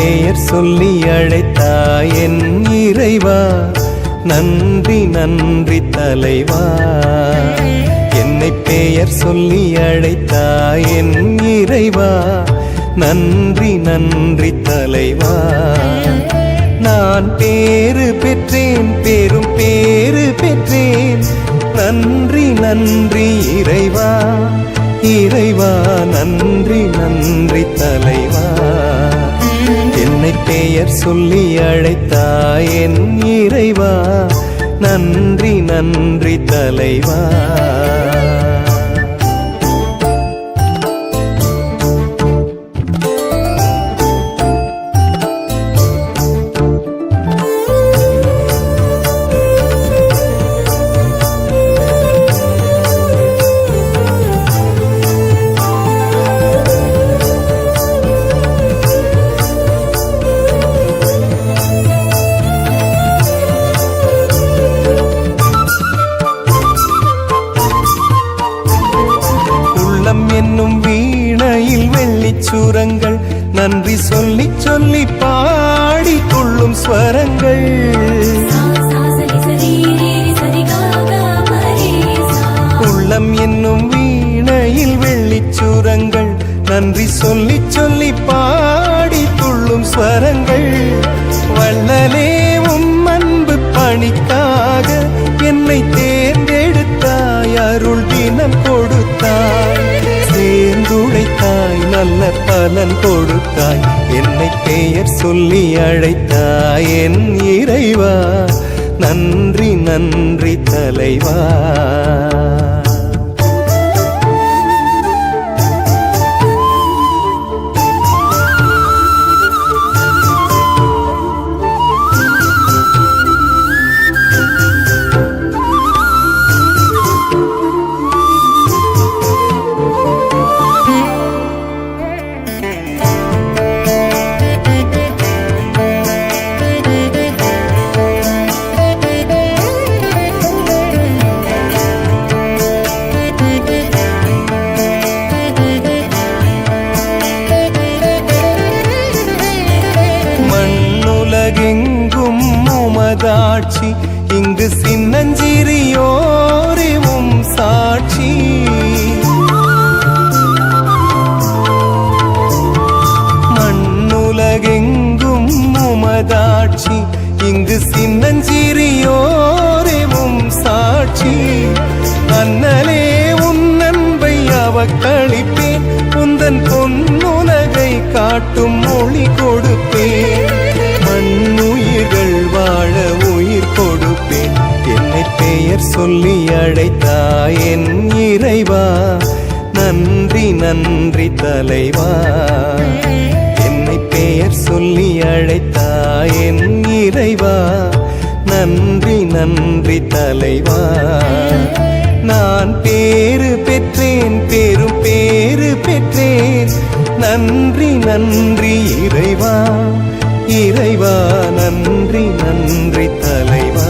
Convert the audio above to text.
பெயர் சொல்லி அழைத்தாய் என் இறைவா, நன்றி நன்றி தலைவா. என்னை பெயர் சொல்லி அழைத்தாய் என் இறைவா, நன்றி நன்றி தலைவா. நான் பேறு பெற்றேன், பெரும் பேறு பெற்றேன், நன்றி நன்றி இறைவா, இறைவா நன்றி நன்றி தலைவா. என்னை பெயர் சொல்லி அழைத்தாய் என் இறைவா, நன்றி நன்றி தலைவா. என்னும் வீணையில் வெள்ளிச்சுரங்கள், நன்றி சொல்லி சொல்லி பாடிக்கொள்ளும் ஸ்வரங்கள். உள்ளம் என்னும் வீணையில் வெள்ளிச்சுரங்கள், நன்றி சொல்லி சொல்லி பாடிக்கொள்ளும் ஸ்வரங்கள். வள்ளலே உம் அன்பு பணிக்காக என்னை தேர்ந்தெடுத்தாய், அருள் தினம் கொடுத்தாய், சேர்ந்துழைத்தாய், நல்ல பலன் கொடுத்தாய். என்னை பெயர் சொல்லி அழைத்தாய் என் இறைவா, நன்றி நன்றி தலைவா. எங்கும் உமதாட்சி, இங்கு சின்னஞ்சிறியோரே உம் சாட்சி. மண்ணுலகெங்கும் உமதாட்சி, இங்கு சின்னஞ்சிறியோரே உம் சாட்சி. அண்ணலே உன் அன்பை அவக்களிப்பேன், உந்தன் பொன்னுலகை காட்டும் மொழி கொடுப்பேன். மண்ணுயிர்கள் வாழ உயிர் கொடுப்பேன். என்னை பெயர் சொல்லி அழைத்தாய் என் இறைவா, நன்றி நன்றி தலைவா. என்னை பெயர் சொல்லி அழைத்தாய் என் இறைவா, நன்றி நன்றி தலைவா. நான் பேறு பெற்றேன், பெரும் பேறு பெற்றேன், நன்றி நன்றி இறைவா, இறைவா நன்றி நன்றி தலைவா.